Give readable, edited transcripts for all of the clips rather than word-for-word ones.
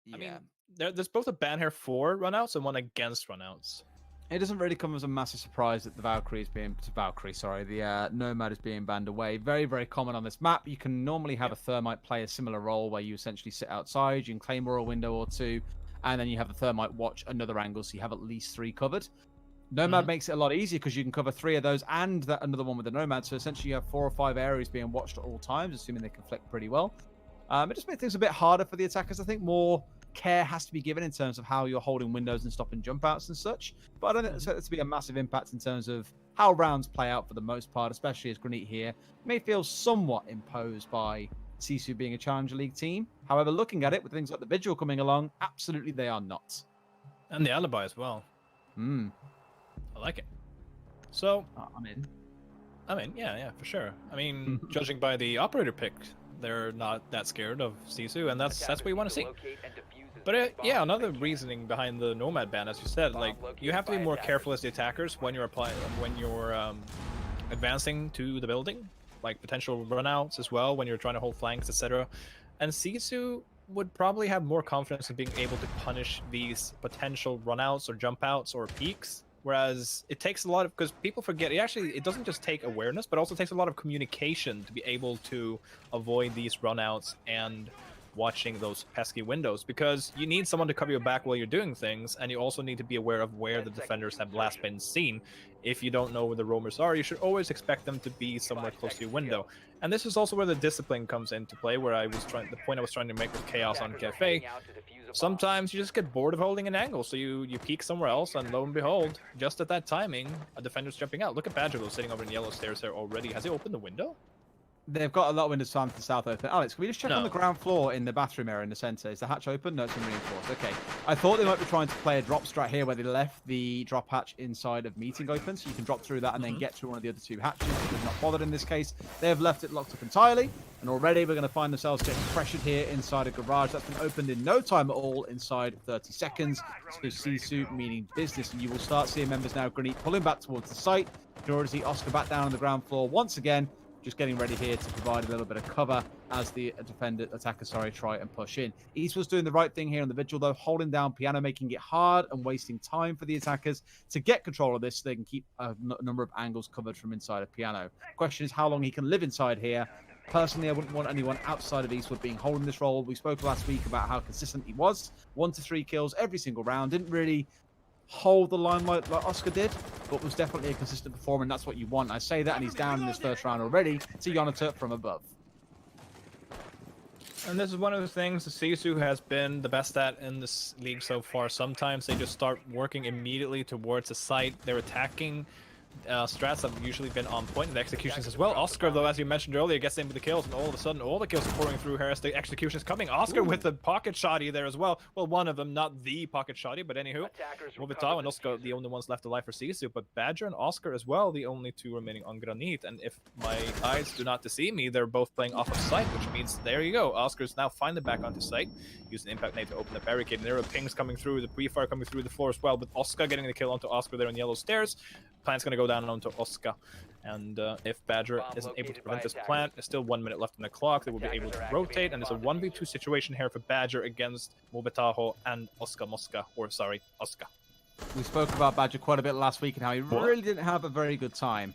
Yeah. I mean, there's both a ban here for runouts and one against runouts. It doesn't really come as a massive surprise that the Nomad is being banned away. Very, very common on this map. You can normally have Yep. a Thermite play a similar role where you essentially sit outside, you can claymore a window or two, and then you have the Thermite watch another angle, so you have at least 3 covered. Nomad makes it a lot easier because you can cover 3 of those and that another one with the Nomad, so essentially you have 4 or 5 areas being watched at all times, assuming they can flick pretty well. It just makes things a bit harder for the attackers. I think more care has to be given in terms of how you're holding windows and stopping jump outs and such. But I don't think it's to be a massive impact in terms of how rounds play out for the most part, especially as Granit here may feel somewhat imposed by Sisu being a Challenger League team. However, looking at it with things like the Vigil coming along, absolutely they are not. And the alibi as well. I like it. So I'm in. Yeah, for sure. I mean, judging by the operator pick, they're not that scared of Sisu, and that's what you want to see. But yeah, another reasoning behind the Nomad ban, as you said, like you have to be more careful as the attackers when you're advancing to the building, like potential runouts as well when you're trying to hold flanks, etc. And Sisu would probably have more confidence in being able to punish these potential runouts or jump outs or peaks. Whereas it takes a lot of, because people forget, it doesn't just take awareness, but also takes a lot of communication to be able to avoid these runouts and watching those pesky windows, because you need someone to cover your back while you're doing things, and you also need to be aware of where the defenders have last been seen. If you don't know where the roamers are, you should always expect them to be somewhere close to your window. And this is also where the discipline comes into play, where the point I was trying to make with Chaos on Cafe. Sometimes you just get bored of holding an angle, so you peek somewhere else, and lo and behold, just at that timing, a defender's jumping out. Look at Badger, though, sitting over in yellow stairs there already. Has he opened the window? They've got a lot of windows to the south open. Alex, can we just check on the ground floor in the bathroom area in the center? Is the hatch open? No, it's been reinforced. Okay. I thought they might be trying to play a drop strat here where they left the drop hatch inside of meeting open, so you can drop through that and then get through one of the other 2 hatches. They've not bothered in this case. They have left it locked up entirely, and already we're going to find themselves getting pressured here inside a garage that's been opened in no time at all, inside 30 seconds. So Sisu meaning business, and you will start seeing members now, Granit, pulling back towards the site. You can already see Oscar back down on the ground floor once again, just getting ready here to provide a little bit of cover as the attacker, try and push in. East was doing the right thing here on the Vigil, though, holding down Piano, making it hard and wasting time for the attackers to get control of this so they can keep a number of angles covered from inside of Piano. Question is how long he can live inside here. Personally, I wouldn't want anyone outside of Eastwood being holding this role. We spoke last week about how consistent he was. 1 to 3 kills every single round. Didn't really hold the limelight like Oscar did, but was definitely a consistent performer, and that's what you want. I say that, and he's down in this first round already to Yonata from above. And this is one of the things the Sisu has been the best at in this league so far. Sometimes they just start working immediately towards a site. They're attacking. Strats have usually been on point in the executions as well. Oscar, though, as you mentioned earlier, gets in with the kills, and all of a sudden, all the kills are pouring through here as the execution is coming. Oscar with the pocket shotty there as well. Well, one of them, not the pocket shotty, but anywho. Mobitao and Oscar, the only ones left alive for Sisu, but Badger and Oscar as well, the only 2 remaining on Granit. And if my eyes do not deceive me, they're both playing off of site, which means there you go. Oscar's now finally back onto site, using Impact Nade to open the barricade. And there are pings coming through, the pre-fire coming through the floor as well, with Oscar getting the kill onto Oscar there in yellow stairs. Plant's going to go down onto Oscar, and if Badger isn't able to prevent this plant, there's still 1 minute left on the clock. They will be able to rotate, and it's a 1v2 situation here for Badger against Mobitaho and Oscar. Oscar. We spoke about Badger quite a bit last week and how he really didn't have a very good time.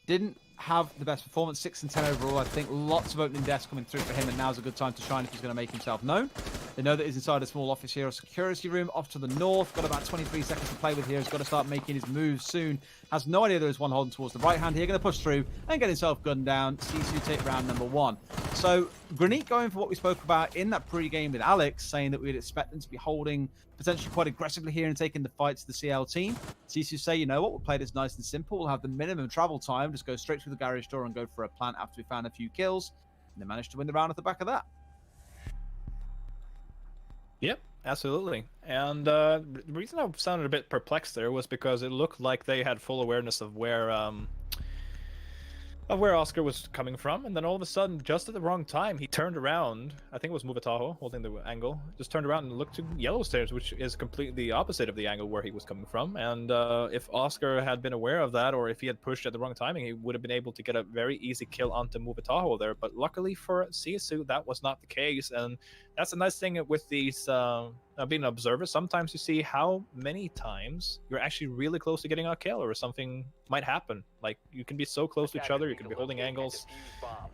Didn't have the best performance, 6 and 10 overall. I think lots of opening deaths coming through for him, and now's a good time to shine if he's going to make himself known. They know that he's inside a small office here, a security room off to the north. Got about 23 seconds to play with here. He's got to start making his moves soon. Has no idea there is one holding towards the right hand here. Going to push through and get himself gunned down. Sisu take round number 1. So Granit going for what we spoke about in that pre-game with Alex, saying that we'd expect them to be holding potentially quite aggressively here and taking the fight to the CL team. Sisu say, you know what, we'll play this nice and simple. We'll have the minimum travel time. Just go straight through the garage door and go for a plant after we found a few kills. And they managed to win the round at the back of that. Yep, absolutely. And the reason I sounded a bit perplexed there was because it looked like they had full awareness of where of where Oscar was coming from, and then all of a sudden, just at the wrong time, he turned around. I think it was Muvataho holding the angle. Just turned around and looked to yellow stairs, which is completely the opposite of the angle where he was coming from. And if Oscar had been aware of that, or if he had pushed at the wrong timing, he would have been able to get a very easy kill onto Muvataho there. But luckily for Sisu, that was not the case, and that's a nice thing with these being an observer. Sometimes you see how many times you're actually really close to getting a kill, or something might happen. Like, you can be so close to each other, you can be holding angles,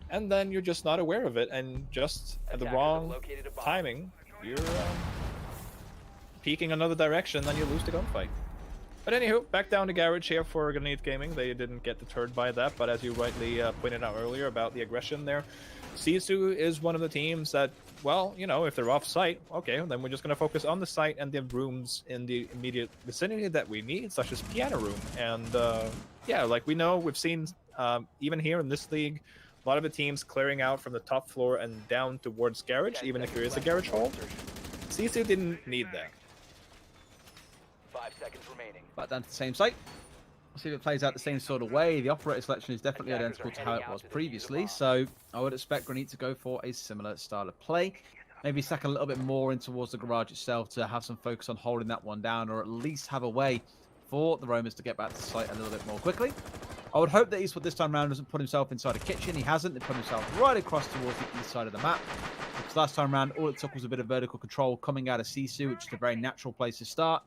and then you're just not aware of it, and just at the wrong timing, you're peeking another direction, then you lose the gunfight. But anywho, back down to Garage here for Granit Gaming. They didn't get deterred by that, but as you rightly pointed out earlier about the aggression there, Sisu is one of the teams that, well, you know, if they're off site, okay, then we're just going to focus on the site and the rooms in the immediate vicinity that we need, such as Piano Room. And yeah, like we know, we've seen even here in this league, a lot of the teams clearing out from the top floor and down towards Garage, even if there is a Garage hole. Sisu didn't need that. 5 seconds remaining. Back down to the same site. We'll see if it plays out the same sort of way. The operator selection is definitely identical to how it was previously, so I would expect Granit to go for a similar style of play. Maybe stack a little bit more in towards the garage itself to have some focus on holding that one down, or at least have a way for the Romans to get back to the site a little bit more quickly. I would hope that Eastwood this time around doesn't put himself inside a kitchen. He hasn't. He put himself right across towards the east side of the map. Because last time around, all it took was a bit of vertical control coming out of Sisu, which is a very natural place to start.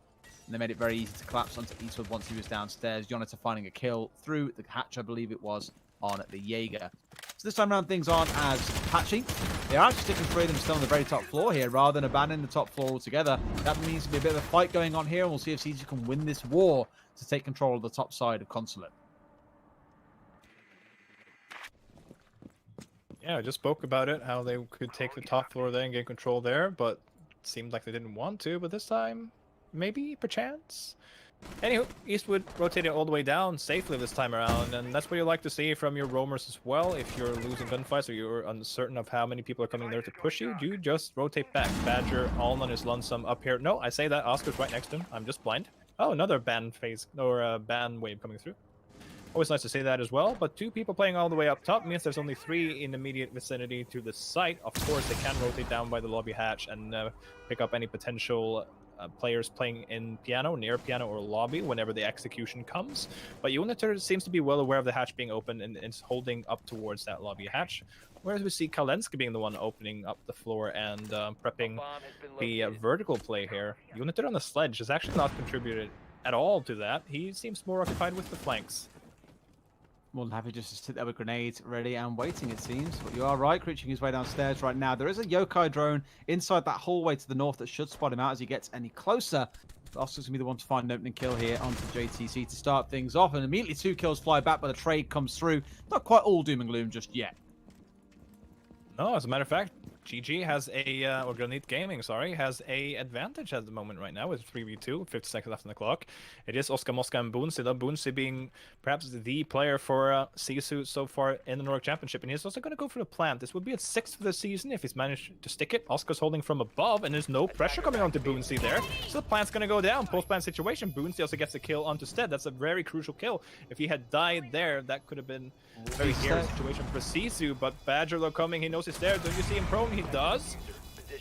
And they made it very easy to collapse onto Eastwood once he was downstairs. Jonathan finding a kill through the hatch, I believe it was, on the Jaeger. So this time around, things aren't as patchy. They are actually sticking three of them still on the very top floor here, rather than abandoning the top floor altogether. That means to be a bit of a fight going on here, and we'll see if Sisu can win this war to take control of the top side of Consulate. Yeah, I just spoke about it, how they could take the top floor there and get control there, but it seemed like they didn't want to, but this time, maybe, perchance? Anywho, Eastwood rotated all the way down safely this time around, and that's what you like to see from your roamers as well. If you're losing gunfights or you're uncertain of how many people are coming there to push you, you just rotate back. Badger, all on his lonesome up here. No, I say that, Oscar's right next to him. I'm just blind. Oh, another ban phase, or ban wave coming through. Always nice to say that as well, but 2 people playing all the way up top means there's only 3 in the immediate vicinity to the site. Of course, they can rotate down by the lobby hatch and pick up any potential players playing in piano, near piano, or lobby whenever the execution comes. But Unitor seems to be well aware of the hatch being open and is holding up towards that lobby hatch. Whereas we see Kalenska being the one opening up the floor and prepping the vertical play here. Unitor on the sledge has actually not contributed at all to that. He seems more occupied with the flanks. More than happy just to sit there with grenades ready and waiting, it seems. But you are right, creeping his way downstairs right now. There is a yokai drone inside that hallway to the north that should spot him out as he gets any closer. Oscar's going to be the one to find an opening kill here onto JTC to start things off. And immediately 2 kills fly back, but the trade comes through. Not quite all doom and gloom just yet. No, as a matter of fact, GG has a, or Granit Gaming, sorry, has a advantage at the moment right now with 3v2, 50 seconds left on the clock. It is Oscar Mosca and Boonsi, though Boonsi being perhaps the player for Sisu so far in the Nordic Championship, and he's also going to go for the plant. This would be a 6th for the season if he's managed to stick it. Oscar's holding from above, and there's no pressure coming onto Boonsi there, so the plant's going to go down. Post-plant situation, Boonsi also gets a kill onto Stead. That's a very crucial kill. If he had died there, that could have been a very scary situation for Sisu, but Badger though coming, he knows he's there. Don't you see him prone? He does.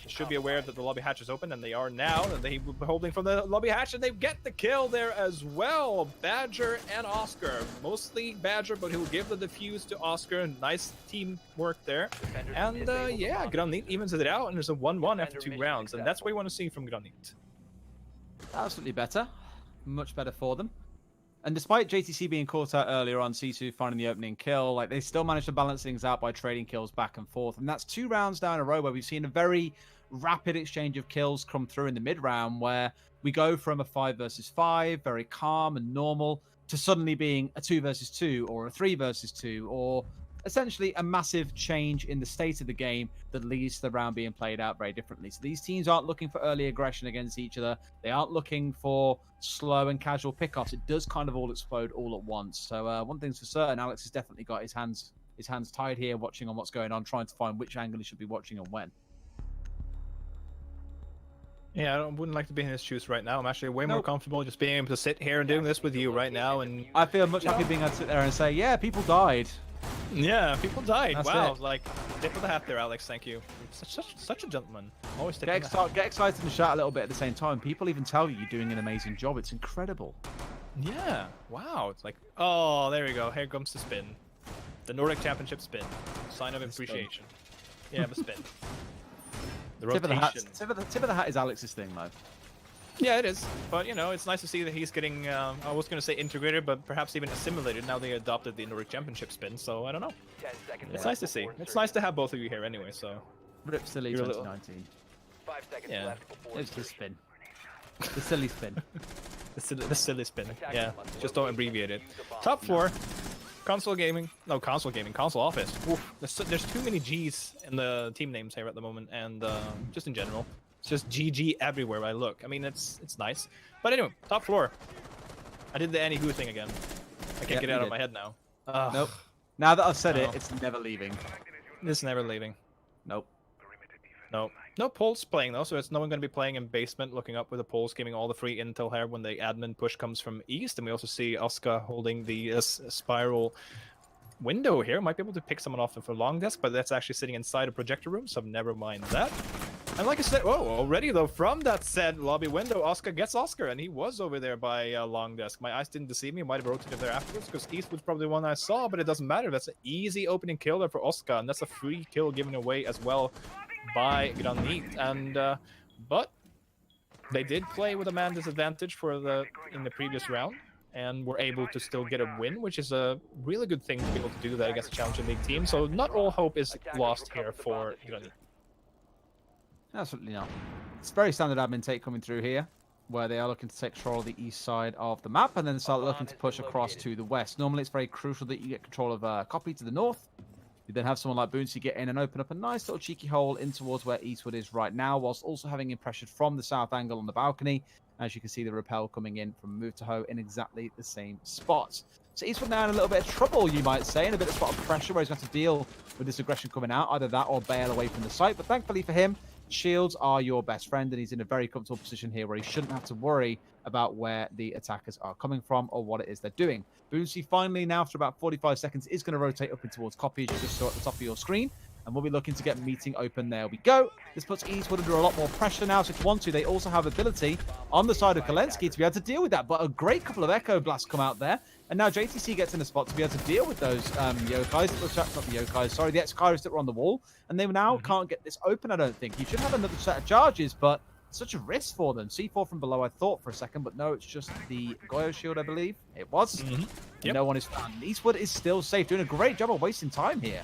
Should be aware that the lobby hatch is open, and they are now. And they were holding from the lobby hatch, and they get the kill there as well. Badger and Oscar. Mostly Badger, but he'll give the defuse to Oscar. Nice teamwork there. And yeah, Granit evens it out, and there's a 1-1 after 2 rounds. And that's what you want to see from Granit. Absolutely better. Much better for them. And despite JTC being caught out earlier on, Sisu finding the opening kill, like, they still managed to balance things out by trading kills back and forth. And that's 2 rounds down a row where we've seen a very rapid exchange of kills come through in the mid-round, where we go from a 5 versus 5, very calm and normal, to suddenly being a 2 versus 2 or a 3 versus 2, or essentially a massive change in the state of the game that leads to the round being played out very differently. So these teams aren't looking for early aggression against each other. They aren't looking for slow and casual pickoffs. It does kind of all explode all at once. So one thing's for certain, Alex has definitely got his hands tied here, watching on what's going on, trying to find which angle he should be watching and when. Yeah, I wouldn't like to be in his shoes right now. I'm actually way more comfortable just being able to sit here and doing this with you right now. And I feel much happy being able to sit there and say, yeah, people died. Yeah, people died. That's Wow, it. like tip of the hat there, Alex. Thank you. Such a gentleman. Always Get, tipping the hat. get excited and shout a little bit at the same time. People even tell you you're doing an amazing job. It's incredible. Yeah. Wow. It's like, oh, there we go. Here comes the spin. The Nordic Championship spin. Sign of appreciation. Yeah, the spin. The Tip of the hat. rotation. Tip of the hat is Alex's thing, though. Yeah, it is. But, you know, it's nice to see that he's getting, I was going to say integrated, but perhaps even assimilated. Now they adopted the Nordic Championship spin, so I don't know. 10 seconds It's left nice to see. before It's insertion. nice to have both of you here anyway, so. Rip Silly You're a little- 2019. 5 seconds Yeah. left before It's the insertion. spin. The silly spin. The silly spin. Yeah, just don't abbreviate it. Top floor. Console gaming. No, console gaming. Console office. Oof. There's too many G's in the team names here at the moment, and just in general. It's just GG everywhere I look. I mean, it's nice. But anyway, top floor. I did the Annie Who thing again. I can't Yep, get it you out of did. my head now. Nope. Now that I've said No. it, it's never leaving. It's never leaving. Nope. No Pulse playing though, so it's no one going to be playing in basement, looking up with the Pulse, giving all the free intel here when the admin push comes from east, and we also see Oscar holding the spiral window here. Might be able to pick someone off for long desk, but that's actually sitting inside a projector room, so never mind that. And like I said, whoa, already though, from that said lobby window, Oscar gets Oscar, and he was over there by long desk. My eyes didn't deceive me. Might have rotated there afterwards, because East was probably the one I saw, but it doesn't matter. That's an easy opening kill there for Oscar, and that's a free kill given away as well by Granit. And but they did play with a man disadvantage in the previous round, and were able to still get a win, which is a really good thing to be able to do that against a Challenger League team. So not all hope is lost here for Granit. Absolutely not. It's very standard admin take coming through here, where they are looking to take control of the east side of the map and then start looking to push across to the west. Normally, it's very crucial that you get control of Copy to the north. You then have someone like Boonsy get in and open up a nice little cheeky hole in towards where Eastwood is right now, whilst also having impression from the south angle on the balcony. As you can see, the repel coming in from Move to Ho in exactly the same spot. So Eastwood now in a little bit of trouble, you might say, in a bit of spot of pressure where he's going to deal with this aggression coming out, either that or bail away from the site. But thankfully for him, shields are your best friend, and he's in a very comfortable position here where he shouldn't have to worry about where the attackers are coming from or what it is they're doing. Boonsy finally now, after about 45 seconds, is going to rotate up in towards Copy, as you just saw at the top of your screen, and we'll be looking to get meeting open. There we go. This puts Eastwood under a lot more pressure now, so if you want to, they also have ability on the side of Kalensky to be able to deal with that, but a great couple of Echo Blasts come out there, and now JTC gets in a spot to be able to deal with those Yokais, not the Yokais, sorry, the Ex-Kairos that were on the wall, and they now can't get this open, I don't think. He should have another set of charges, but such a risk for them. C4 from below, I thought for a second, but no, it's just the Goyo shield, I believe. It was. Yep. No one is found. Eastwood is still safe, doing a great job of wasting time here.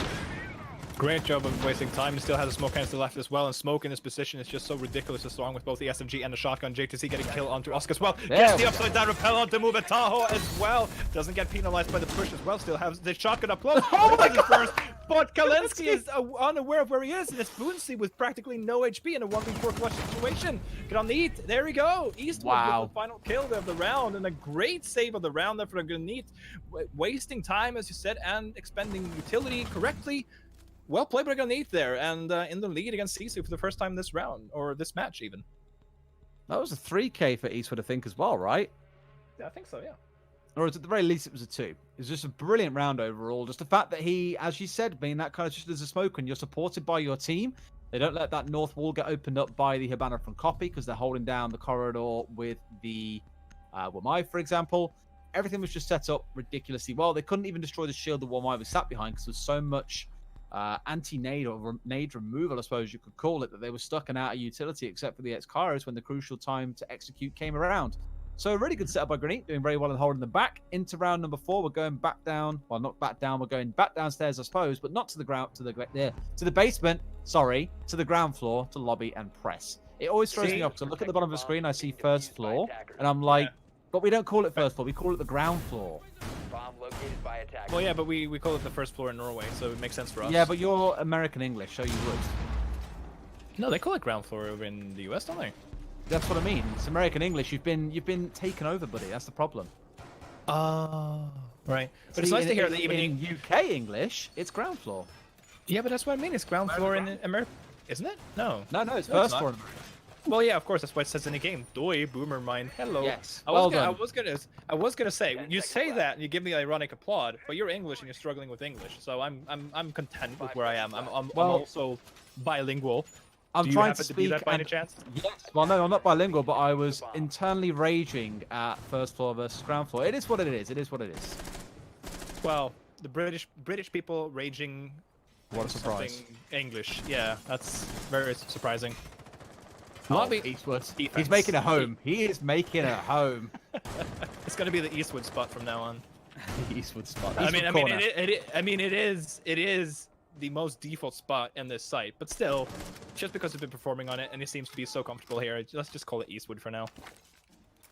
Great job of wasting time. He still has a smoke canister left as well, and smoke in this position is just so ridiculously strong with both the SMG and the shotgun. JTC getting kill onto Oscar as well. There Gets we the go. upside down repel onto Move Tahoe as well. Doesn't get penalized by the push as well. Still has the shotgun up close. Oh my God! First. But Kalensky is unaware of where he is, and it's Boonsy with practically no HP in a 1v4 clutch situation. Granit, there we go. Eastwood Wow. with the final kill of the round, and a great save of the round there for Granit. Wasting time, as you said, and expending utility correctly. Well played by Granit there, and in the lead against Sisu for the first time this round, or this match even. That was a 3K for Eastwood, I think, as well, right? Yeah, I think so, yeah. Or at the very least, it was a 2. It was just a brilliant round overall. Just the fact that he, as you said, being that kind of just as a smoke, and you're supported by your team, they don't let that north wall get opened up by the Hibana from Copy, because they're holding down the corridor with the Wamai, for example. Everything was just set up ridiculously well. They couldn't even destroy the shield the Wamai was sat behind, because there was so much anti-nade or nade removal, I suppose you could call it, that they were stuck and out of utility, except for the Ex-Kairos when the crucial time to execute came around. So a really good setup by Granit, doing very well in holding them back. Into round number 4, we're going back down. Well, not back down. We're going back downstairs, I suppose, but not to the ground, to the basement. Sorry, to the ground floor, to lobby and press. It always throws me off. So look at the bottom of the screen. I see first floor, and I'm like, but we don't call it first floor. We call it the ground floor. Bomb located by attacker. Well, yeah, but we call it the first floor in Norway, so it makes sense for us. Yeah, but you're American English, so you would. No, they call it ground floor over in the US, don't they? That's what I mean. It's American English. You've been taken over, buddy. That's the problem. Oh, right. But See, it's nice to hear that in even UK English, it's ground floor. Yeah, but that's what I mean. It's ground floor in America, isn't it? No. No, it's No, first it's not. floor in America. Well, yeah, of course. That's why it says in the game. Doi, boomer mine. Hello. Yes. I Well was gonna say. You say that and you give me ironic applaud, but you're English and you're struggling with English. So I'm content with where I am. I'm also bilingual. I'm Do you trying happen to to be speak. that by any chance? Yes. Well, no, I'm not bilingual, but I was internally raging at first floor versus ground floor. It is what it is. It is what it is. Well, the British people raging. What a surprise. something English. Yeah, that's very surprising. Oh, Lobby Eastwood. He's defense. making a home. He is making a home. It's gonna be the Eastwood spot from now on. The Eastwood spot. I Eastwood mean, corner. it is the most default spot in this site, but still, just because we've been performing on it and it seems to be so comfortable here, let's just call it Eastwood for now.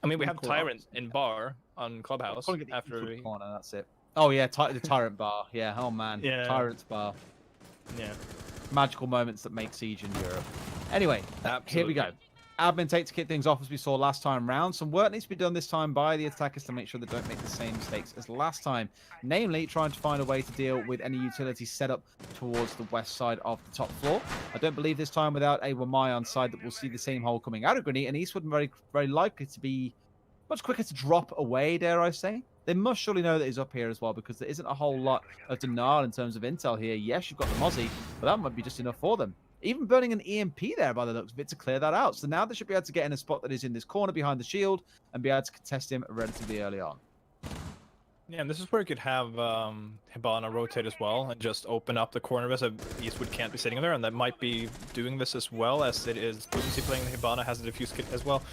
I mean, we have Tyrant in bar on Clubhouse Calling it the after. Eastwood corner. That's it. Oh yeah, the Tyrant bar. Yeah. Oh man. Yeah. Tyrant's bar. Yeah. Magical moments that make Siege in Europe. Anyway, Absolutely. here we go. Admin take to kick things off as we saw last time round. Some work needs to be done this time by the attackers to make sure they don't make the same mistakes as last time. Namely, trying to find a way to deal with any utilities set up towards the west side of the top floor. I don't believe this time without a Wamai on side that we'll see the same hole coming out of Granit, and Eastwood very likely to be much quicker to drop away, dare I say. They must surely know that he's up here as well, because there isn't a whole lot of denial in terms of intel here. Yes, you've got the Mozzie, but that might be just enough for them. Even burning an EMP there by the looks of it to clear that out. So now they should be able to get in a spot that is in this corner behind the shield and be able to contest him relatively early on. Yeah, and this is where you could have Hibana rotate as well and just open up the corner as Eastwood can't be sitting there, and that might be doing this as well as it is Bootsy playing Hibana has a diffuse kit as well.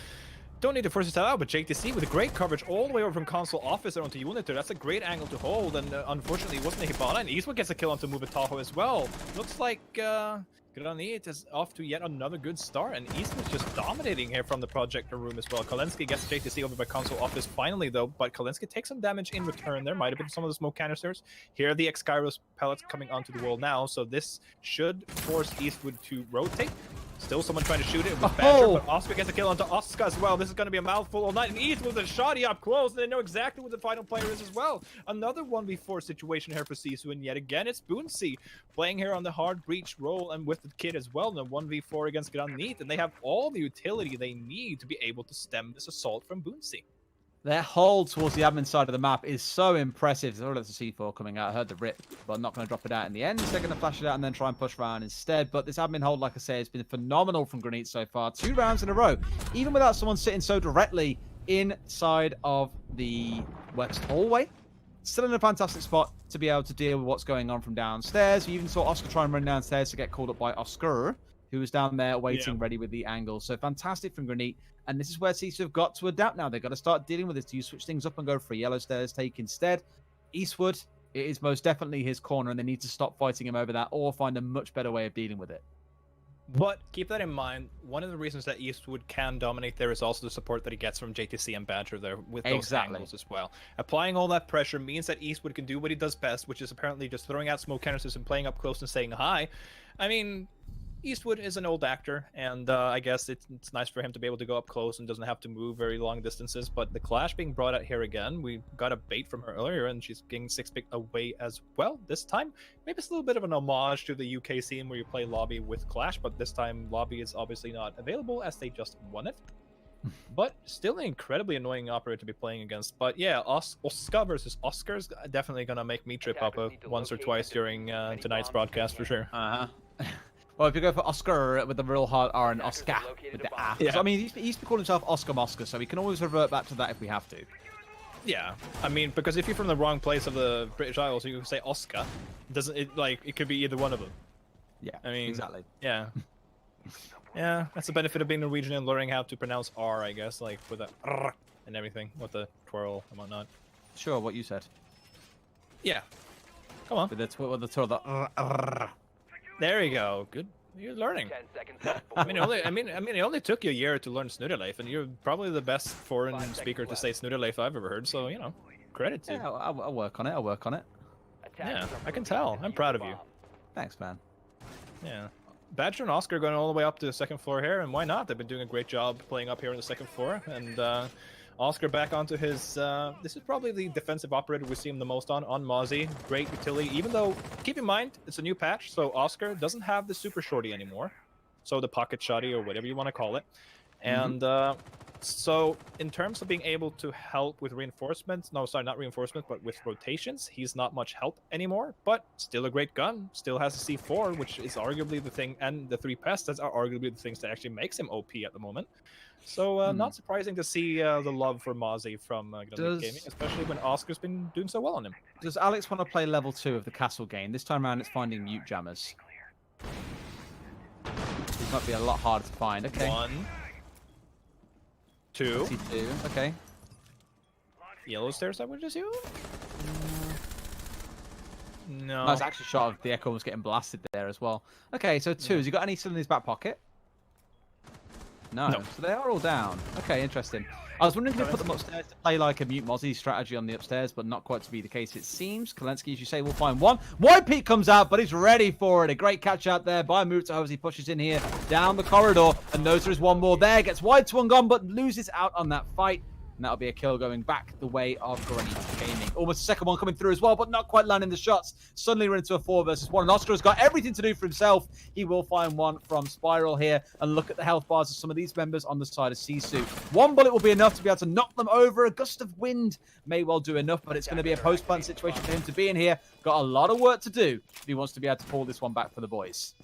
Don't need to force it out, but JTC with a great coverage all the way over from console office onto unit there. That's a great angle to hold, and unfortunately it wasn't a Hibana, and Eastwood gets a kill onto Mubataho as well. Looks like Granit is off to yet another good start, and Eastwood's just dominating here from the projector room as well. Kalensky gets JTC over by console office finally though, but Kalensky takes some damage in return. There might have been some of the smoke canisters. Here are the X-Gyros pellets coming onto the wall now, so this should force Eastwood to rotate. Still someone trying to shoot it with Badger, but Oscar gets a kill onto Oscar as well. This is going to be a mouthful all night. And Eastwood with a shotty up close, and they know exactly who the final player is as well. Another 1v4 situation here for Sisu, and yet again it's Boonsy playing here on the hard breach role and with the kid as well. And a 1v4 against Granit, and they have all the utility they need to be able to stem this assault from Boonsy. Their hold towards the admin side of the map is so impressive. Oh, that's a C4 coming out. I heard the rip, but not going to drop it out in the end. They're going to flash it out and then try and push around instead. But this admin hold, like I say, has been phenomenal from Granit so far. 2 rounds in a row, even without someone sitting so directly inside of the west hallway. Still in a fantastic spot to be able to deal with what's going on from downstairs. We even saw Oscar try and run downstairs to get called up by Oscar, who was down there waiting ready with the angle. So fantastic from Granit. And this is where Sisu have got to adapt now. They've got to start dealing with this. Do you switch things up and go for a yellow stairs take instead? Eastwood, it is most definitely his corner, and they need to stop fighting him over that or find a much better way of dealing with it. But keep that in mind, one of the reasons that Eastwood can dominate there is also the support that he gets from JTC and Badger there with those angles as well. Applying all that pressure means that Eastwood can do what he does best, which is apparently just throwing out smoke canisters and playing up close and saying hi. I mean, Eastwood is an old actor, and I guess it's nice for him to be able to go up close and doesn't have to move very long distances. But the clash being brought out here again, we got a bait from her earlier, and she's getting 6-pick away as well this time. Maybe it's a little bit of an homage to the UK scene where you play lobby with clash, but this time lobby is obviously not available as they just won it. But still an incredibly annoying operator to be playing against. But yeah, Oscar versus Oscar's definitely gonna make me trip up once or twice during tonight's broadcast for sure. Well, if you go for Oscar with the real hard R and Oscar with the A. Yeah. So, I mean, he used to call himself Oscar Mosca, so we can always revert back to that if we have to. Yeah, I mean, because if you're from the wrong place of the British Isles, you can say Oscar. Doesn't it like it could be either one of them? Yeah, I mean, exactly. Yeah, yeah, that's the benefit of being Norwegian and learning how to pronounce R, I guess, like with the R and everything, with the twirl and whatnot. Sure, what you said. Yeah, come on. With the twirl, the There you go. Good. You're learning. 10 seconds left I before mean, it only took you a year to learn Snuderleif, and you're probably the best foreign speaker to say Snuderleif I've ever heard. So you know, credit to you. Yeah, I'll work on it. I'll work on it. Yeah, I can tell. I'm proud of you. Thanks, man. Yeah. Badger and Oscar going all the way up to the second floor here, and why not? They've been doing a great job playing up here on the second floor, and Oscar back onto his, this is probably the defensive operator we see him the most on Mozzie. Great utility, even though, keep in mind, it's a new patch, so Oscar doesn't have the super shorty anymore. so the pocket shotty or whatever you want to call it. Mm-hmm. And so in terms of being able to help with reinforcements, no, sorry, not reinforcements, but with rotations, he's not much help anymore, but still a great gun. Still has a C4, which is arguably the thing, and the 3 pests are arguably the things that actually makes him OP at the moment. So not surprising to see the love for Mozzie from Granit Gaming, especially when Oscar's been doing so well on him. Does Alex want to play level 2 of the castle game? This time around it's finding mute jammers. These might be a lot harder to find. Okay. 1, 2. C2. Okay. Yellow stairs, I would assume? No. That's actually shot of the echo was getting blasted there as well. Okay, so 2. Has he got any still in his back pocket? No. So they are all down. Okay, interesting. I was wondering if they put them upstairs to play like a mute Mozzie strategy on the upstairs, but not quite to be the case. It seems Kalensky, as you say, will find one. White Pete comes out, but he's ready for it. A great catch out there by Mutahov as he pushes in here down the corridor, and knows there is one more there. Gets wide swung on, but loses out on that fight. And that'll be a kill going back the way of Granit Gaming. Almost a second one coming through as well, but not quite landing the shots. Suddenly we're into a 4 versus 1. And Oscar has got everything to do for himself. He will find one from Spiral here. And look at the health bars of some of these members on the side of Sisu. One bullet will be enough to be able to knock them over. A gust of wind may well do enough, but it's going to be a post-plant situation for him to be in here. Got a lot of work to do if he wants to be able to pull this one back for the boys.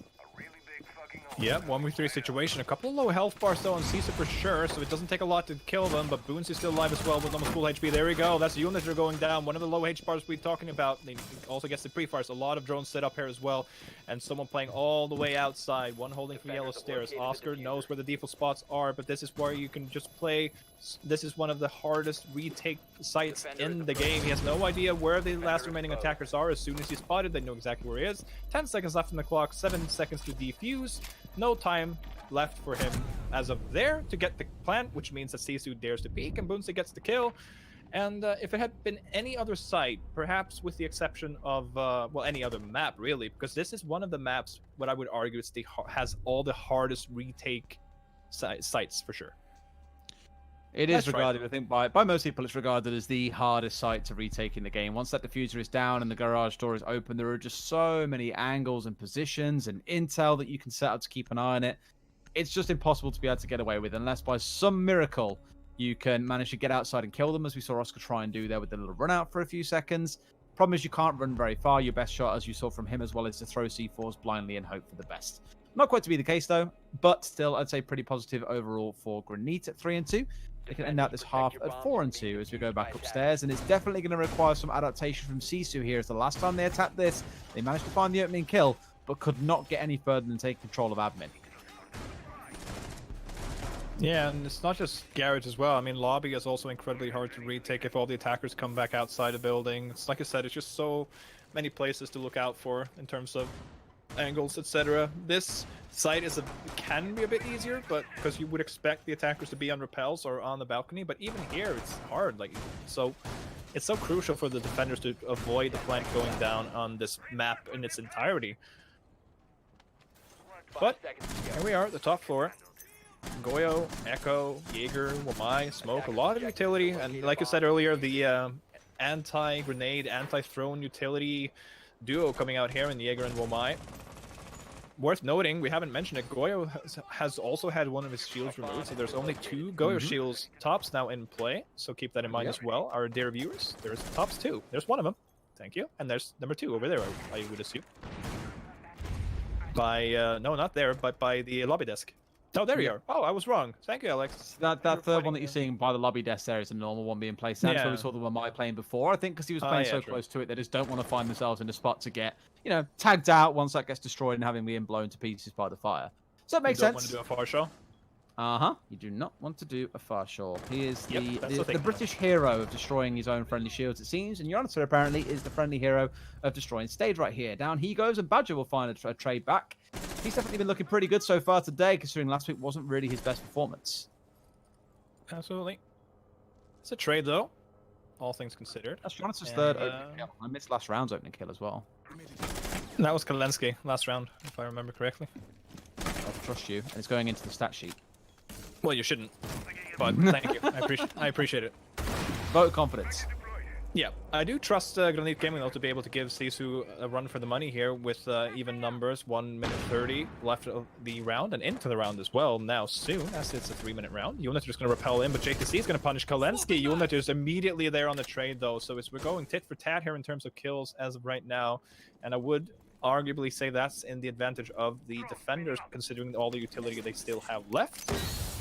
Yeah, 1v3 situation. A couple of low health bars though on Sisu for sure, so it doesn't take a lot to kill them, but Boons is still alive as well with almost full HP. There we go. That's the units that are going down. One of the low H bars we're talking about. He also gets the pre-fires. A lot of drones set up here as well, and someone playing all the way outside. One holding for yellow stairs. Oscar knows where the default spots are, but this is where you can just play. This is one of the hardest retake sites in the game. He has no idea where the last remaining attackers are. As soon as he's spotted, they know exactly where he is. 10 seconds left on the clock, 7 seconds to defuse. No time left for him as of there to get the plant, which means that Sisu dares to peek and Boonsi gets the kill. And if it had been any other site, perhaps with the exception of, well, any other map really, because this is one of the maps, what I would argue is has all the hardest retake sites for sure. It is regarded, I think, by most people, it's regarded as the hardest site to retake in the game. Once that diffuser is down and the garage door is open, there are just so many angles and positions and intel that you can set up to keep an eye on it. It's just impossible to be able to get away with, unless by some miracle you can manage to get outside and kill them, as we saw Oscar try and do there with the little run out for a few seconds. Problem is you can't run very far. Your best shot, as you saw from him as well, is to throw C4s blindly and hope for the best. Not quite to be the case, though, but still, I'd say pretty positive overall for Granit at 3-2. They can end out this half at 4-2 as we go back upstairs, and it's definitely going to require some adaptation from Sisu here, as the last time they attacked this, they managed to find the opening kill, but could not get any further than take control of admin. Yeah, and it's not just garage as well. I mean, lobby is also incredibly hard to retake if all the attackers come back outside the building. It's like I said, it's just so many places to look out for in terms of angles, etc. This site can be a bit easier, but because you would expect the attackers to be on rappels or on the balcony, but even here it's hard. Like, so it's so crucial for the defenders to avoid the flank going down on this map in its entirety. But here we are at the top floor. Goyo, Echo, Jaeger, Wamai, Smoke, a lot of utility, and like I said earlier, the anti-grenade, anti-throne utility duo coming out here in Jaeger and Wamai. Worth noting, we haven't mentioned it, Goyo has also had one of his shields removed, so there's only 2 Goyo shields tops now in play, so keep that in mind as well, our dear viewers. There's tops 2. There's one of them. Thank you. And there's number 2 over there, I would assume. By, no, not there, but by the lobby desk. Oh, there you are. Oh, I was wrong. Thank you, Alex. That third one that you're seeing by the lobby desk there is a normal one being placed. That's where we saw the Wamai playing before. I think because he was playing so close to it, they just don't want to find themselves in a spot to get, you know, tagged out once that gets destroyed and having been blown to pieces by the fire. So it makes sense. You don't want to do a far shot? You do not want to do a far shot. He is the British hero of destroying his own friendly shields, it seems. And Jonathan apparently is the friendly hero of destroying stage right here. Down he goes, and Badger will find a trade back. He's definitely been looking pretty good so far today, considering last week wasn't really his best performance. Absolutely. It's a trade, though, all things considered. That's Jonathan's third opening kill. I missed last round's opening kill as well. That was Kalensky last round, if I remember correctly. I trust you, and it's going into the stat sheet. Well, you shouldn't, but thank you. I appreciate it. Vote of confidence. Yeah, I do trust Granit Gaming though to be able to give Sisu a run for the money here with even numbers. 1 minute 30 left of the round and into the round as well. Now soon, as it's a 3-minute round, Unit is going to repel in, but JTC is going to punish Kalensky. Unit is immediately there on the trade though, so we're going tit for tat here in terms of kills as of right now, and I would arguably say that's in the advantage of the defenders considering all the utility they still have left.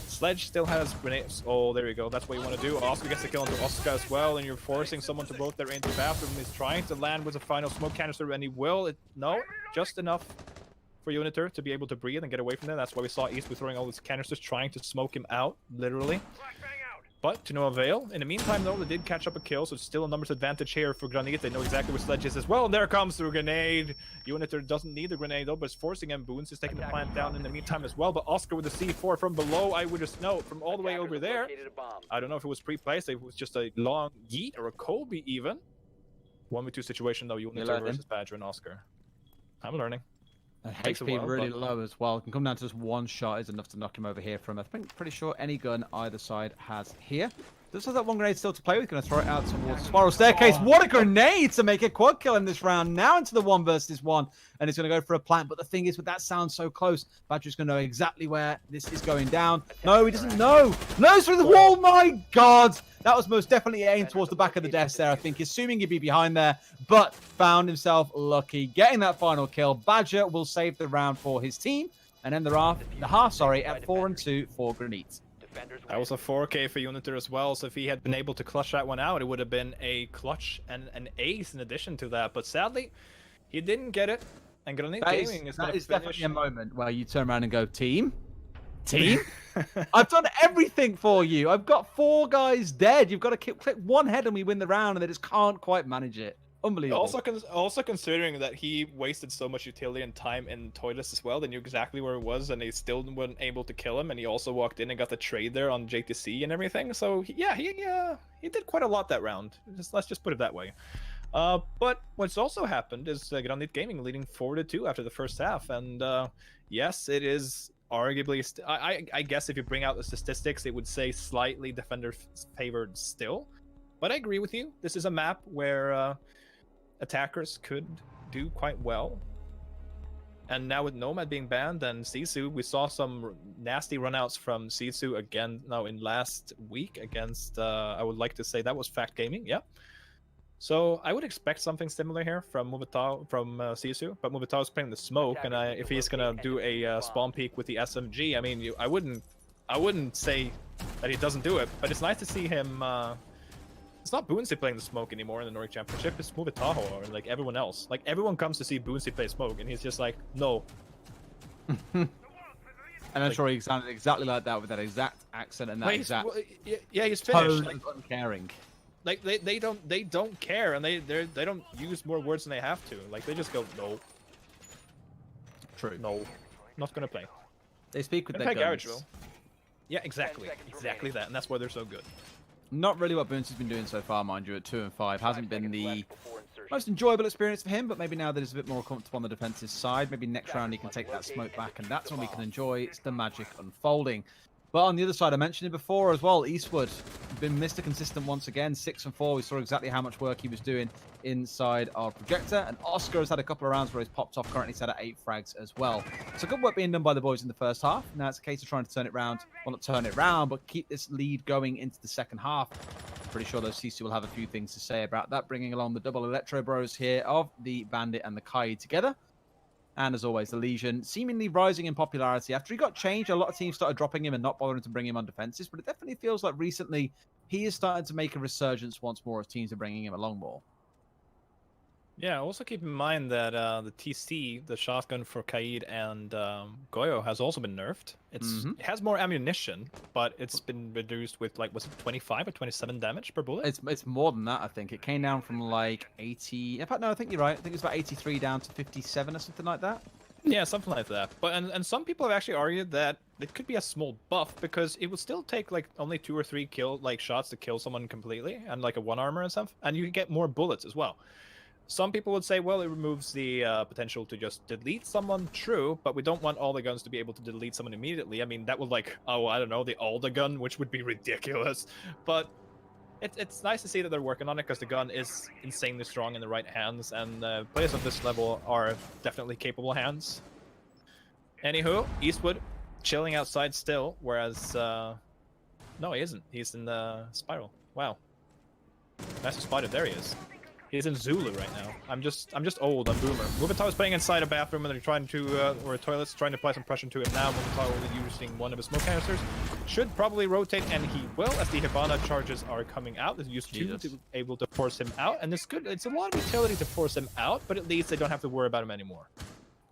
Sledge still has grenades. Oh, there you go. That's what you want to do. Oscar gets the kill into Oscar as well, and you're forcing someone to rotate their into bathroom. He's trying to land with a final smoke canister, and he will. No, just enough for Uniter to be able to breathe and get away from there. That's why we saw East throwing all these canisters, trying to smoke him out, literally. But to no avail. In the meantime, though, they did catch up a kill, so it's still a numbers advantage here for Granit. They know exactly where Sledge is as well. And there comes the grenade. Uniter doesn't need the grenade, though, but it's forcing him. Boons is taking the plant down in the meantime as well. But Oscar with the C4 from below, I would just know, from all the way over there. I don't know if it was pre-placed, if it was just a long yeet or a Kobe even. 1v2 situation, though, Uniter versus Badger and Oscar. I'm learning. HP really low as well. Can come down to just one shot is enough to knock him over here from, I think, pretty sure any gun either side has here. Does have that one grenade still to play with. Going to throw it out towards the spiral staircase. What a grenade to make a quad kill in this round. Now into the 1 versus 1. And it's going to go for a plant. But the thing is, with that sound so close, Badger's going to know exactly where this is going down. No, he doesn't know. Nose through the wall. My God. That was most definitely aimed towards the back of the desk there, I think, assuming he'd be behind there. But found himself lucky, getting that final kill. Badger will save the round for his team. And end the half, at 4-2 for Granit. That was a 4K for Uniter as well, so if he had been able to clutch that one out, it would have been a clutch and an ace in addition to that. But sadly, he didn't get it, and Granit Gaming is going to finish. Definitely a moment where you turn around and go, team? I've done everything for you. I've got 4 guys dead. You've got to click one head and we win the round, and they just can't quite manage it. Unbelievable. Also considering that he wasted so much utility and time in toilets as well, they knew exactly where it was, and they still weren't able to kill him. And he also walked in and got the trade there on JTC and everything. So yeah, he did quite a lot that round. Let's just put it that way. But what's also happened is Granit Gaming leading 4-2 after the first half, and yes, it is arguably. I guess if you bring out the statistics, it would say slightly defender favored still. But I agree with you. This is a map where attackers could do quite well. And now with Nomad being banned and Sisu, we saw some nasty runouts from Sisu again now in last week against, I would like to say that was Fact Gaming, yeah. So I would expect something similar here from Muvitao, from Sisu, but Muvitao is playing the smoke, and if he's gonna do a spawn peek with the SMG, I mean, I wouldn't say that he doesn't do it, but it's nice to see him. It's not Boonsy playing the smoke anymore in the Nordic Championship. It's Muvitaho or like everyone else. Like everyone comes to see Boonsy play smoke, and he's just like, no. And I'm sure he sounded exactly like that with that exact accent and that exact. Yeah, he's finished. Like, uncaring. Like they don't care, and they don't use more words than they have to. Like they just go no. True. No, not gonna play. They speak with their guns. Yeah, exactly that, and that's why they're so good. Not really what Boonsy's been doing so far, mind you, at 2 and 5. Hasn't been the most enjoyable experience for him, but maybe now that he's a bit more comfortable on the defensive side, maybe next round he can take that smoke back, and that's when we can enjoy the magic unfolding. But on the other side, I mentioned it before as well, Eastwood been Mr. Consistent once again, 6 and 4. We saw exactly how much work he was doing inside our projector, and Oscar has had a couple of rounds where he's popped off, currently set at 8 frags as well. So good work being done by the boys in the first half. Now it's a case of trying to turn it round, well, not turn it round, but keep this lead going into the second half. Pretty sure those CC will have a few things to say about that, bringing along the double Electro Bros here of the Bandit and the Kai together. And as always, the Legion seemingly rising in popularity. After he got changed, a lot of teams started dropping him and not bothering to bring him on defenses, but it definitely feels like recently he is starting to make a resurgence once more as teams are bringing him along more. Yeah, also keep in mind that the TC, the shotgun for Kaid and Goyo, has also been nerfed. It has more ammunition, but it's been reduced with, like, was it 25 or 27 damage per bullet? It's more than that, I think. It came down from, like, 80... In fact, no, I think you're right. I think it's about 83 down to 57 or something like that. Yeah, something like that. But and some people have actually argued that it could be a small buff because it would still take, like, only 2 or 3 shots to kill someone completely, and, like, a 1 armor and stuff, and you get more bullets as well. Some people would say, well, it removes the potential to just delete someone. True, but we don't want all the guns to be able to delete someone immediately. I mean, that would, like, oh, I don't know, the Alda gun, which would be ridiculous. But It's nice to see that they're working on it because the gun is insanely strong in the right hands, and players of this level are definitely capable hands. Anywho, Eastwood chilling outside still, whereas no, he isn't. He's in the spiral. Wow, nice to spot it. There he is. He's in Zulu right now. I'm just old. I'm boomer. Movitao is playing inside a bathroom and they're trying to, or a toilet's trying to apply some pressure to him now. Movitao only using one of his smoke canisters. Should probably rotate, and he will, as the Hibana charges are coming out. There's used two to be able to force him out, and it's good. It's a lot of utility to force him out, but at least they don't have to worry about him anymore.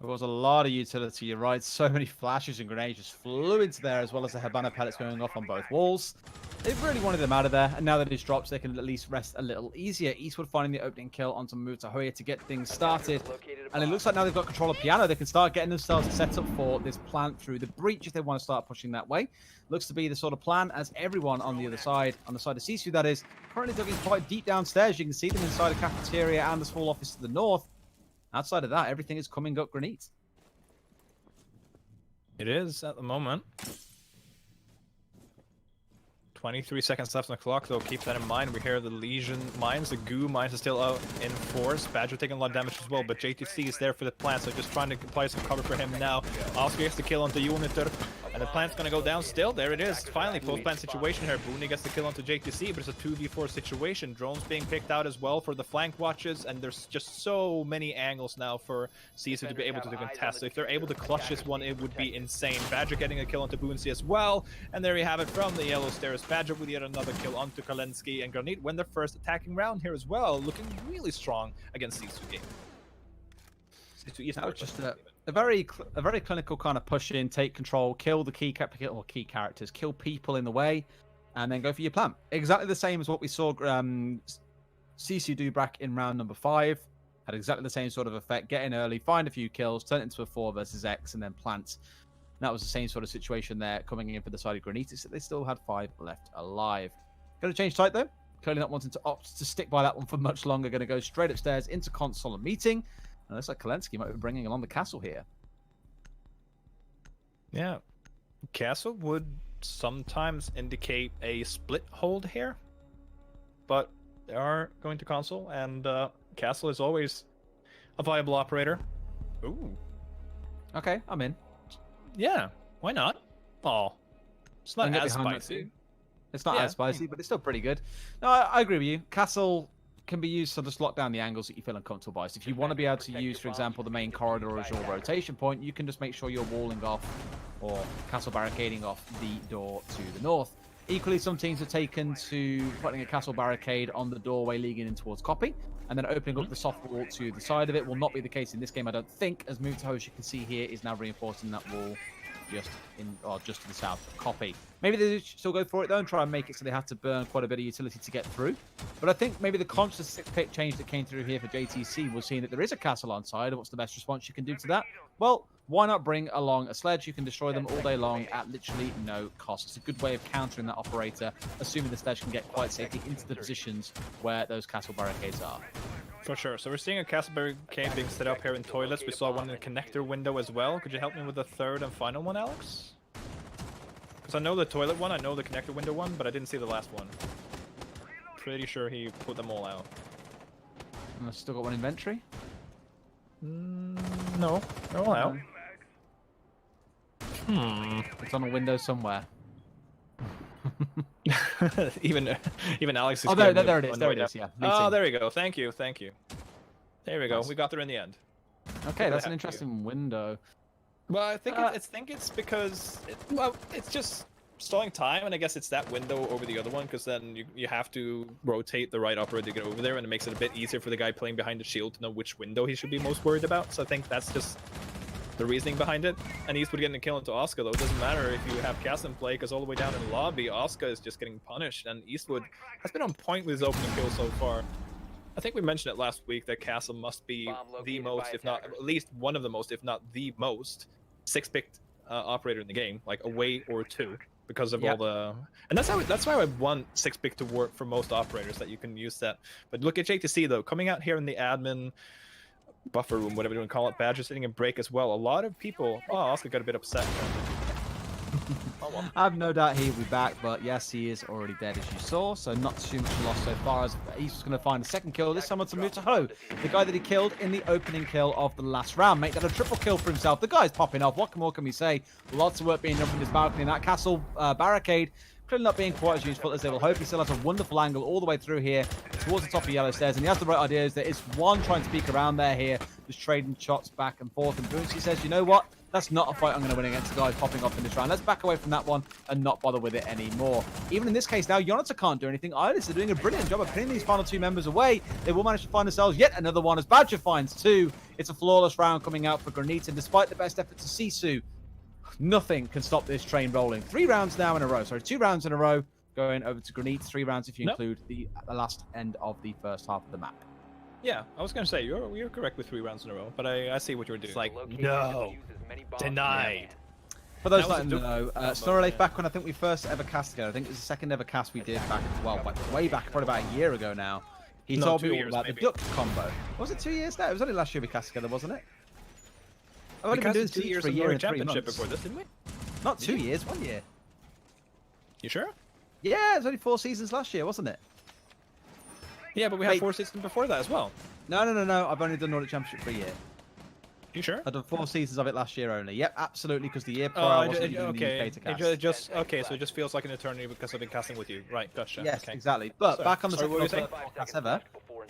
There was a lot of utility, you're right. So many flashes and grenades just flew into there, as well as the Hibana pellets going off on both walls. They really wanted them out of there, and now that he's dropped, they can at least rest a little easier. Eastwood finding the opening kill onto Mutahoya to get things started. And it looks like now they've got control of Piano. They can start getting themselves set up for this plant through the breach if they want to start pushing that way. Looks to be the sort of plan, as everyone on the other side, on the side of Sisu that is, currently digging quite deep downstairs. You can see them inside a cafeteria and the small office to the north. Outside of that, everything is coming up Granit. It is at the moment. 23 seconds left on the clock, though. Keep that in mind. We hear the Legion mines, the goo mines are still out in force. Badger taking a lot of damage as well, but JTC is there for the plant, so just trying to apply some cover for him now. Oscar gets the kill onto Uniter, and the plant's gonna go down still. There it is. Finally, post-plant situation here. Booney gets the kill onto JTC, but it's a 2v4 situation. Drones being picked out as well for the flank watches, and there's just so many angles now for Sisu to be able to contest. So if they're able to clutch this one, it would be insane. Badger getting a kill onto Boonsey as well, and there you have it from the yellow stairs. Badger with yet another kill onto Kalensky, and Granit win their first attacking round here as well, looking really strong against Sisu game. That was just a very clinical kind of push in, take control, kill the key characters, kill people in the way, and then go for your plan. Exactly the same as what we saw Sisu do back in round number 5. Had exactly the same sort of effect. Get in early, find a few kills, turn it into a 4 versus X, and then plant. That was the same sort of situation there coming in for the side of Granit. They still had 5 left alive. Going to change site though. Clearly not wanting to opt to stick by that one for much longer. Going to go straight upstairs into console and meeting. And it looks like Kalensky might be bringing along the castle here. Yeah. Castle would sometimes indicate a split hold here. But they are going to console, and Castle is always a viable operator. Ooh. Okay, I'm in. Yeah, why not? Oh, it's not as spicy. It's not as spicy, but it's still pretty good. No, I agree with you. Castle can be used to just lock down the angles that you feel uncomfortable by. So if you want to be able to use, for example, the main corridor as your rotation point, you can just make sure you're walling off or castle barricading off the door to the north. Equally, some teams have taken to putting a castle barricade on the doorway leading in towards Copy, and then opening up the soft wall to the side of it. Will not be the case in this game, I don't think, as Mutaho, as you can see here, is now reinforcing that wall just to the south of Copy. Maybe they still go for it though and try and make it so they have to burn quite a bit of utility to get through. But I think maybe the conscious pick change that came through here for JTC was seeing that there is a castle on side. What's the best response you can do to that? Well, why not bring along a sledge? You can destroy them all day long at literally no cost. It's a good way of countering that operator, assuming the sledge can get quite safely into the positions where those castle barricades are. For sure. So we're seeing a castle barricade being set up here in toilets. We saw one in the connector window as well. Could you help me with the third and final one, Alex? Because I know the toilet one, I know the connector window one, but I didn't see the last one. Pretty sure he put them all out. And I've still got one inventory? No, they're all out. It's on a window somewhere. even Alex is there it is. There it is. Yeah. Oh, there you go. Thank you. There we go. Nice. We got there in the end. Okay, that's an interesting window. Well, I think it's because it's just stalling time, and I guess it's that window over the other one, because then you have to rotate the right operator to get over there, and it makes it a bit easier for the guy playing behind the shield to know which window he should be most worried about. So I think that's just the reasoning behind it. And Eastwood getting a kill into Oscar, though. It doesn't matter if you have Cass in play, because all the way down in the lobby, Oscar is just getting punished, and Eastwood has been on point with his opening kill so far. I think we mentioned it last week that Castle must be the most, if not at least one of the most, if not the most, six-picked operator in the game, like away or two, because of all the. And that's why I want six-pick to work for most operators, that you can use that. But look at JTC though, coming out here in the admin buffer room, whatever you want to call it. Badger sitting in break as well. A lot of people. Oh, Oscar got a bit upset. I have no doubt he'll be back, but yes, he is already dead, as you saw, so not too much loss so far, as he's going to find a second kill, this time on to move to Ho, the guy that he killed in the opening kill of the last round. Make that a triple kill for himself. The guy's popping off. What more can we say? Lots of work being done from his balcony, and that castle barricade clearly not being quite as useful as they will hope. He still has a wonderful angle all the way through here towards the top of yellow stairs, and he has the right ideas. There is one trying to peek around there here, just trading shots back and forth, and Boonsi says, you know what? That's not a fight I'm going to win against the guys popping off in this round. Let's back away from that one and not bother with it anymore. Even in this case now, Yonata can't do anything. Iris are doing a brilliant job of pinning these final two members away. They will manage to find themselves yet another one as Badger finds two. It's a flawless round coming out for Granit, and despite the best efforts of Sisu, nothing can stop this train rolling. 3 rounds now in a row. Sorry, 2 rounds in a row going over to Granit. 3 rounds if you include the last end of the first half of the map. Yeah, I was gonna say you're correct with 3 rounds in a row, but I see what you're doing. It's like Locate no, and defuse as many bombs denied. For those That that was don't a know, Duke Snorrelate, back when I think we first ever cast together, I think it was the second ever cast we did back, well, way back, probably about a year ago now. He No, told 2 me all years, about maybe. the duck combo. Was it 2 years now? It was only last year we cast together, wasn't it? I've only been doing 2 years for a of year Nordic and 3 Championship months. before this, didn't we? Not 2 years, 1 year. You sure? Yeah, it was only 4 seasons last year, wasn't it? Yeah, but we had Wait. 4 seasons before that as well. No. I've only done Nordic Championship for a year. You sure? I've done 4 seasons of it last year only. Yep, absolutely, because the year prior I wasn't even in the UK to cast. So it just feels like an eternity because I've been casting with you. Right, gotcha. Yes, okay. exactly. But Sorry. back on the Sorry, second what were you of saying? podcast ever,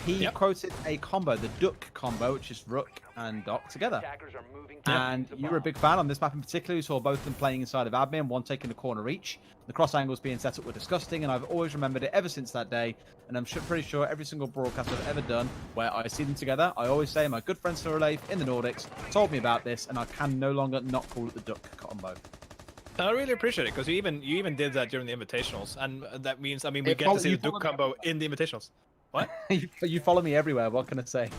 he Yep. quoted a combo, the duck combo, which is Rook and Doc together. Attackers are moving to And defuse the you were a bomb. big fan on this map in particular. You saw both of them playing inside of admin, one taking the corner each. The cross angles being set up were disgusting, and I've always remembered it ever since that day. And I'm pretty sure every single broadcast I've ever done where I see them together, I always say my good friend Snorrelate in the Nordics told me about this, and I can no longer not call it the duck combo. I really appreciate it because you even did that during the invitationals, and that means we It get to follow- see you the Duke follow me combo in the invitationals. What? You follow me everywhere. What can I say?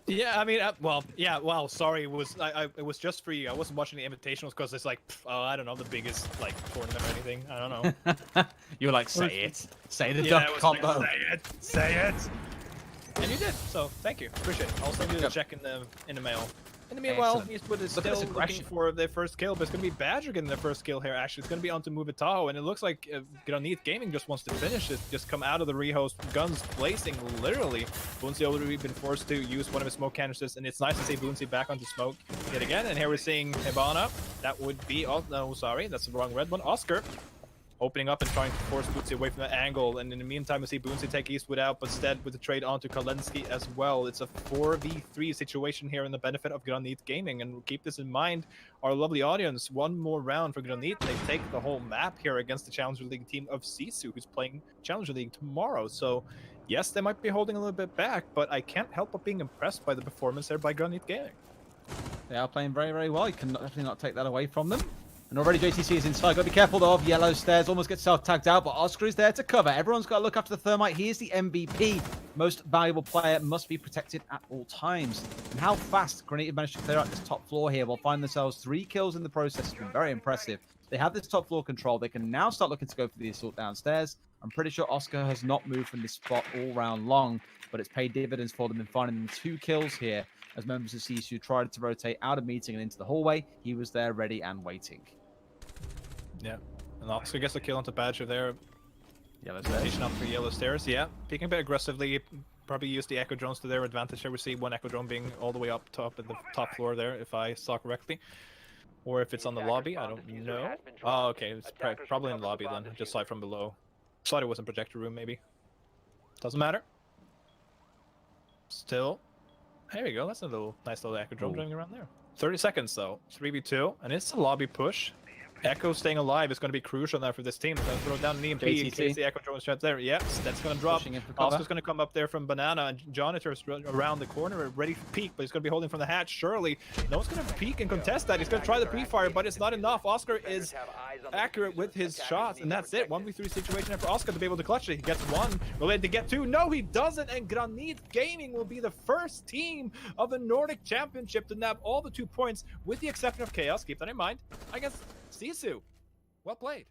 Yeah, well, sorry, it was just for you. I wasn't watching the invitationals because it's like, I don't know, the biggest like tournament or anything. I don't know. You were like, say it. Say the Yeah, duck it was combo. like, say it. And you did, so thank you, appreciate it. I'll send you the check in the mail. In the meanwhile, Excellent. Eastwood is Look at still this looking aggression. for their first kill, but it's going to be Badger getting their first kill here, actually. It's going to be onto Movitaho, and it looks like Granit Gaming just wants to finish it, just come out of the rehost, guns blazing, literally. Boonsi already been forced to use one of his smoke canisters, and it's nice to see Boonsi back onto smoke yet again, and here we're seeing Hibana. That would be, oh, no, sorry, that's the wrong red one. Oscar opening up and trying to force Boonsi away from that angle, and in the meantime we see Boonsi take Eastwood out, but instead with the trade onto Kalensky as well. It's a 4v3 situation here in the benefit of Granit Gaming, and keep this in mind, our lovely audience, one more round for Granit. They take the whole map here against the Challenger League team of Sisu, who's playing Challenger League tomorrow. So yes, they might be holding a little bit back, but I can't help but being impressed by the performance there by Granit Gaming. They are playing very, very well. You can definitely not take that away from them. And already JTC is inside. Got to be careful though of yellow stairs. Almost gets self-tagged out, but Oscar is there to cover. Everyone's got to look after the Thermite. He is the MVP. Most valuable player, must be protected at all times. And how fast Granit managed to clear out this top floor here will find themselves 3 kills in the process. It's been very impressive. They have this top floor control. They can now start looking to go for the assault downstairs. I'm pretty sure Oscar has not moved from this spot all round long, but it's paid dividends for them in finding them 2 kills here as members of CSU tried to rotate out of meeting and into the hallway. He was there ready and waiting. Yeah, and Oscar gets a kill onto Badger there. Yellow Rotation stairs. up for yellow stairs, yeah. Peeking a bit aggressively, probably use the Echo Drones to their advantage here. We see one Echo Drone being all the way up top at the top floor there, if I saw correctly. Or if it's on the lobby, I don't know. Oh, okay, it's probably in the lobby then, just saw it from below. Thought it was in projector room, maybe. Doesn't matter. Still. There we go, that's a nice little Echo Drone going around there. 30 seconds though, 3v2, and it's a lobby push. Echo staying alive is going to be crucial now for this team. They'll throw down an EMP in case the Echo Drone is trapped there. Yep, that's going to drop. Oscar's going to come up there from Banana, and Jonitor's around the corner, ready for peek, but he's going to be holding from the hatch. Surely, no one's going to peek and contest that. He's going to try the pre-fire, but it's not enough. Oscar is accurate with his shots, and that's it. 1v3 situation for Oscar to be able to clutch it. He gets 1, related to get 2. No, he doesn't, and Granit Gaming will be the first team of the Nordic Championship to nab all the 2 points, with the exception of Chaos. Keep that in mind. I guess Sisu. Well played.